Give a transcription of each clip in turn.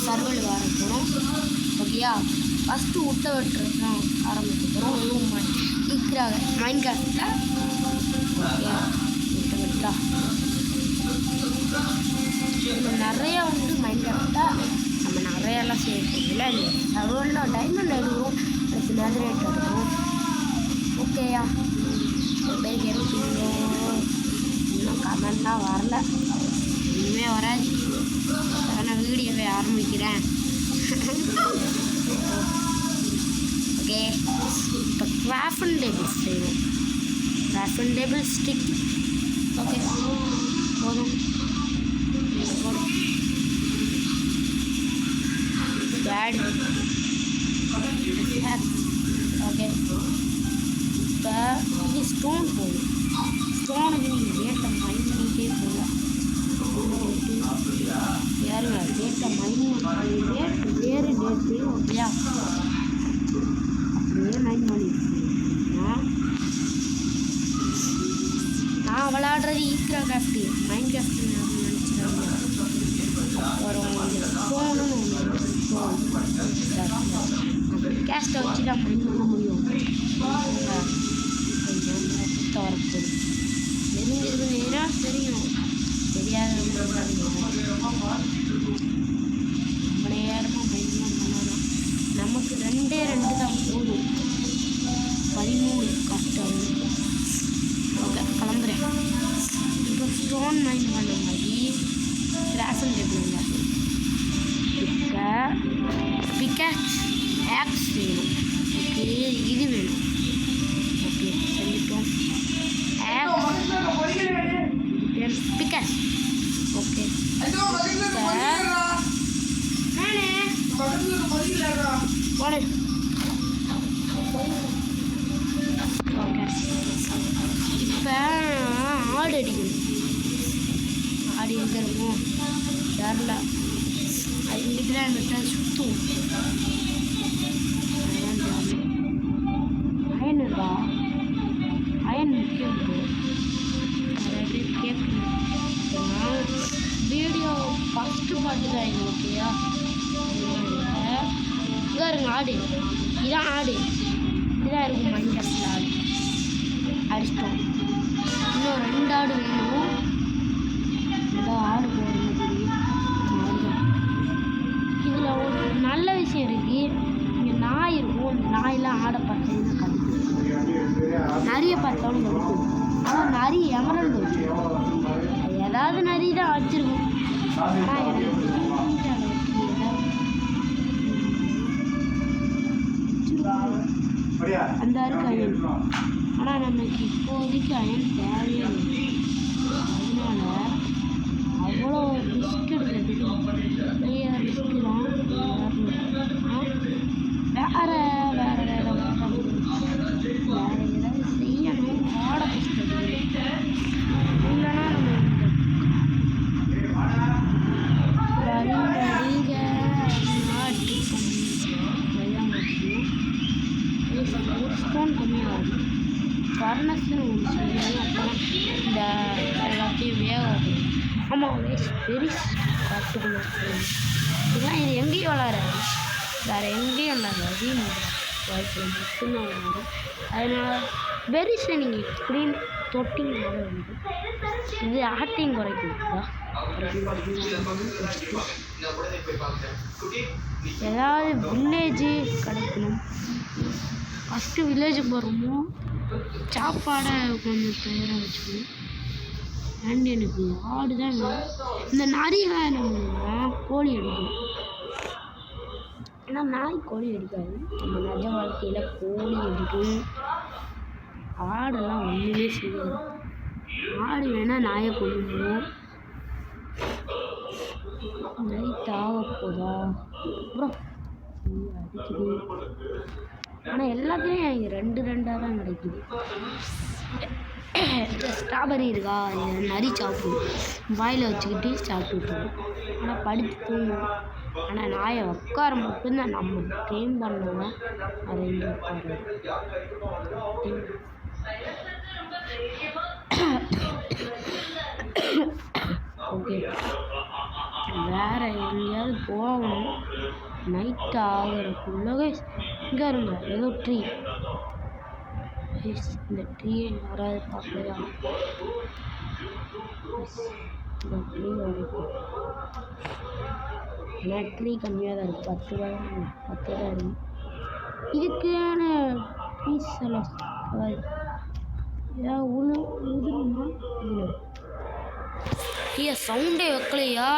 Several ஆரம்பிக்கணும். ஓகேயா, first விட்ட வெட்டுறது தான் ஆரம்பிக்க போகிறோம். இதுவும் சீக்கிரம் மைண்ட் கிராஃப்டில் ஓகேயா விட்ட வெட்டா நிறையா வந்து மைண்ட் கிராஃப்டாக நம்ம நிறையாலாம் செய்யறதில்ல. இந்த சர்வலில் டைமண்ட் எடுக்கும், ப்ளஸ் நேதரேட் எடுக்கும். ஓகேயா, பேருக்கு எடுப்பீங்க இன்னும் கமெண்ட்லாம் வரல, இனிமே வராது. நான் வீடியோவை ஆரம்பிக்கிறேன். ஓகே, இப்போ கிராஃப்ட் டேபிள் செய்வோம். Craft table stick. ஓகே, போதும் பேட். ஓகே, இப்போ இது ஸ்டோன் போகும். ஸ்டோனுக்கு நீங்கள் ரேட்டை மைண்ட் பண்ணிகிட்டே போகலாம். யாருங்க ரேட்டை மைண்ட் ரேட்டு வேறு ரேட்டு. ஓகேயா, அப்படியே மைண்ட் பண்ணிட்டுருக்கீங்கன்னா நான் விளாடுறது ஈக்ரா கிராஃப்டி மைண்ட் கிராஃப்டி நினச்சிடாங்க. அப்புறம் ஸ்டோனு கேஸ்ட்டை வச்சு தான் மைண்ட் பண்ண முடியும். குத்த வரப்போகுது தெரிஞ்சது நேராக தெரியும், தெரியாத ரொம்ப நேரமாக மைண்ட் பண்ணலாம். நமக்கு 2 தான் போதும். 13 கரெக்டாக. ஓகே, கிளம்புறேன். இப்போ ஸ்டோன் மைண்ட் பண்ண மாதிரி கிராஃப்ட் டேபிள் இல்லை. இப்போ பிக்காக்ஸ் ஆக்ஸ் வேணும். ஓகே, இது வேணும். ஓகே, செஞ்சுட்டோம். பிக்காக்ஸ். ஓகே, போனேன். ஓகே, இப்போ ஆடு அடிக்கணும். ஆடு எங்கே இருக்கும் தெரில. அது இங்கிட்ட எங்கிட்ட சுற்றும். அயன் இருக்கா? அயன் முக்கியம். நிறைய பேர் கேட்கணும். வீடியோ ஃபஸ்ட்டு பாட்டு தான் இது. ஓகேயா, இங்கே இருங்க ஆடு. இதான் ஆடு. இதுதான் இருக்கும் மைண்ட் கிராஃப்டில் ஆடு. அடிச்சிட்டோம். இன்னும் 2 ஆடு வேணும். இந்த ஆடு போடுறது இதில் ஒரு நல்ல விஷயம் இருக்குது. இங்கே நாய் இருக்கும். இந்த நாயெல்லாம் ஆடை பார்த்தீங்கன்னா கடிக்கும். நிறைய பார்த்தாலும் கடிக்கும். ஆனால் நிறைய எமரல்டு வச்சுருக்கும். ஏதாவது நிறைய தான் வச்சுருக்கும். ஆனால் எனக்கு அந்த இருக்கு அயன். ஆனால் நமக்கு இப்போதைக்கு அயன் தேவையே இல்லை. அதனால அவ்வளோ ரிஸ்க் எடுக்கிறது நிறைய ரிஸ்க்கு தான். வேறு ஏதாவது செய்யணும். ஆட கஷ்டம் இல்லைன்னா நம்ம ஸ்டோன் கம்மியாகும். ஃபர்னஸ்ன்னு ஒன்று செய்யணும். அப்புறம் இந்த எல்லாத்தையும் வேக வைக்கணும். ஆமாம், வெரி கற்றுக்கணும். இதெல்லாம் இது எங்கேயும் விளாடாது, வேறு எங்கேயும் விளாடாது. வாய்ப்பு மட்டும்தான் விளாடும். அதனால் பெரிஸை நீங்கள் இப்படின்னு தொட்டிங்கனால வந்து இது ஆட்டையும் குறைக்குதா. ஏதாவது வில்லேஜு கிடைக்கணும். ஃபஸ்ட்டு வில்லேஜுக்கு போகிறோமோ சாப்பாடை கொஞ்சம் தயாராக வச்சுக்கணும். அண்ட் எனக்கு ஆடு தான் வேணும். இந்த நரிலாம் என்ன பண்ணுன்னா கோழி அடிக்கும். ஏன்னா நாய் கோழி அடிக்காது. நம்ம நிஜ வாழ்க்கையில் கோழி அடிக்கும். ஆடெல்லாம் ஒன்றுமே செய்யாது. ஆடு வேணால் நாயை கொள்ளுவோம். நைட் ஆக போதா அப்புறம் அடிக்குது. ஆனால் எல்லாத்துலேயும் 2 தான் கிடைக்குது. ஸ்ட்ராபெரி இருக்கா, இது நரி சாப்பிடும். வாயில் வச்சுக்கிட்டு சாப்பிட்டுட்டோம். ஆனால் படுத்து தூங்கும். ஆனால் நாயை உட்கார மட்டும்தான் நம்ம கேம் பண்ணுவோம். அதை இங்கே உட்காரு. ஓகே, வேற எங்கேயாவது போகணும். நைட் ஆகிறதுக்குள்ள இங்கே இருங்க ஏதோ ட்ரீ. இந்த ட்ரீயை யாராவது பார்க்கலையா? இந்த ட்ரீ வரைக்கும் ஏன்னா ட்ரீ கம்மியாக தான் இருக்குது. 10 தான் இருக்குது. இதுக்கான ப்ளீஸ் எல்லாம் ஏதாவது உதுருமா இதில் ஐயா சவுண்டே வைக்கலையா?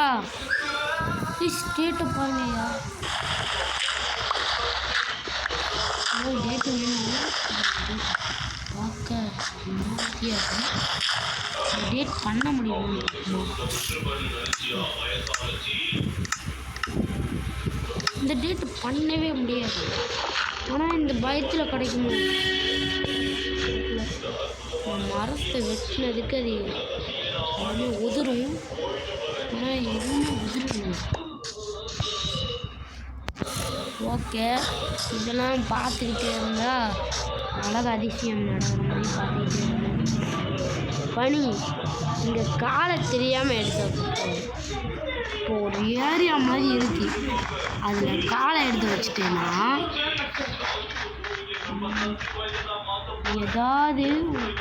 ப்ளீஸ் டேட்டை பாருங்கய்யா. டேட்டு வேணும் பார்க்க டேட் பண்ண முடியும். இந்த டேட்டு பண்ணவே முடியாது. ஆனால் இந்த பயத்தில் கிடைக்குமோ? மரத்தை வெட்டினதுக்கு அது எல்லாமே உதிரும். ஆனால் எதுவுமே உதிரும். ஓகே, இதெல்லாம் பார்த்துக்கிட்டே இருந்தால் அழகு அதிசயம் நடக்கிற மாதிரி பார்த்துக்கிட்டே இருந்தேன். பனி இங்கே காலை தெரியாமல் எடுத்து இப்போ ஒரு ஏரியா மாதிரி இருக்கு. அதில் காலை எடுத்து வச்சுட்டேன்னா ஏதாவது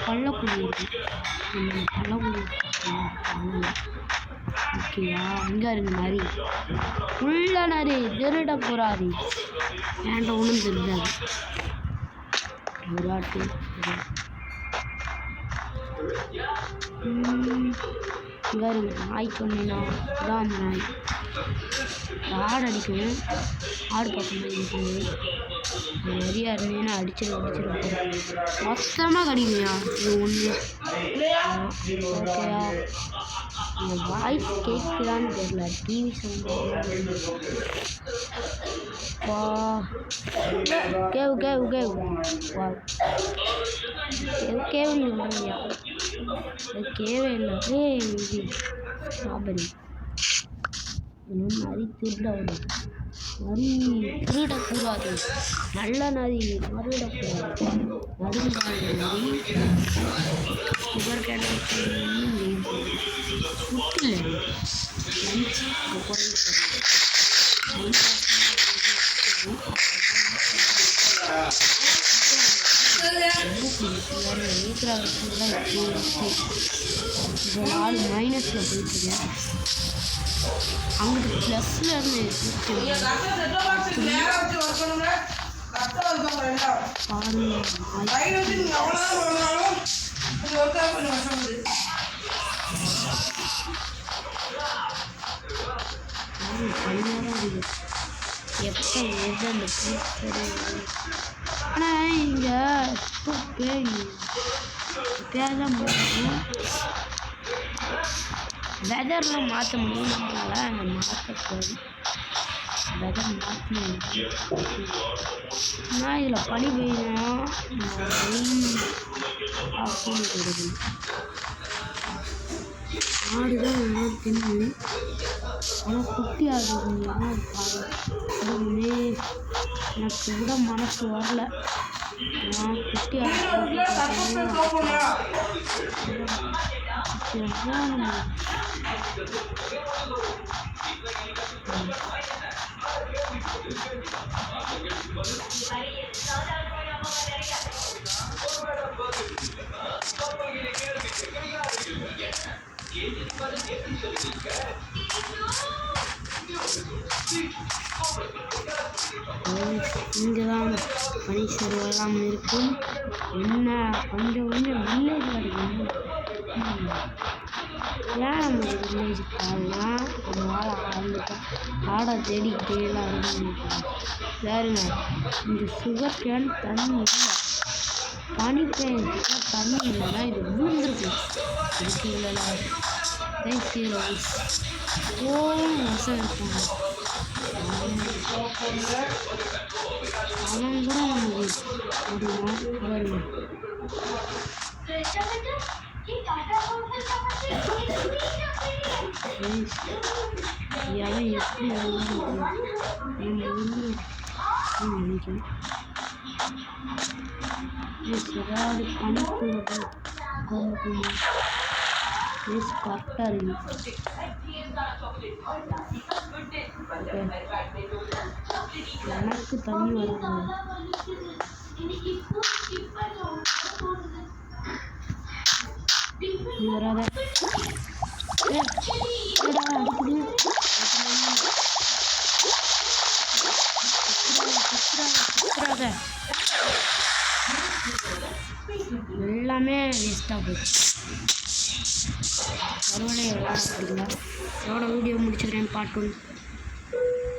பள்ளக்குடி இருக்கு. பள்ளக்குடி ஓகேயா? இங்கே இருக்கு நரி. உள்ள நரி திருட போறாரு. ஏன்ட்ட ஒன்றும் தெரியாது. விராட்டு இங்கே இருக்கு நாய். சொன்னீங்கன்னா இதான் அந்த நாய். ஆடு அடிக்கணும். ஆடு பக்கம் இருக்குது. நிறையா இருந்தீங்கன்னா அடிச்சிடும். மொத்தமாக கடிக்கலையா? இது ஒன்று ஓகேயா? இந்த வாய்ஸ் கேட்குதான்னு தெரியல. டிவி சவுண்ட் வா கேவு வா கேவுன்னு இல்லையா? அது கேவே இல்லை. இது ஸ்ட்ராபெரி. இன்னும் நரி திருடக்கூடாது. நல்ல நரி திருடக்கூடாது. நடுங்கால் நரி சுகர் கேட்டல் சுட்டில் நாலு மைனஸில் போயிட்டுருக்கேன். அங்கிட்டு ப்ளஸ்ல இருந்து எப்போ அந்த ஆனால் இங்கே பேர்தான் வெதர்லாம் மாற்ற முடியும். நம்மளால் அங்கே மாற்றக்கூடாது. வெதர் மாற்றணும். ஆனால் இதில் பனி பெய்யுதுன்னா ஆஃப் பண்ணி கொடுக்கணும். ஆடு தான் நல்லா தின்னு. ஆனால் குட்டி ஆடுறதுன்னா பாருமே எனக்கு கூட மனசு வரல. நான் குட்டி இங்கேதான் பனி செருவெல்லாம் இருக்கும். என்ன கொஞ்சம் வில்லேஜ் கிடைக்கும். ஏன் நம்ம வில்லேஜ் போகலன்னா ஒரு நாள் ஆடை தேடிக்கிட்டே எல்லாம் இருக்கும். வேறுங்க இந்த சுகர் கேன் தண்ணி இல்லை. பனி பெய்யுது தண்ணி இல்லைன்னா இது விழுந்துருக்கும். இதுக்கு இல்லைனா மோசம் இருக்கும். அவன் கூட வருவான். அவன் எப்படி நினைக்கிறேன். ஏதாவது பணக்கூட பேஸ் கரெக்டாக இருக்குது. எனக்கு தண்ணி வருது. நீ வராத. எல்லாமே வேஸ்ட்டாக போச்சு. பரவாயில்ல, எவ்வளோ வீடியோ முடிச்சுக்கிறேன். பார்ட் 1.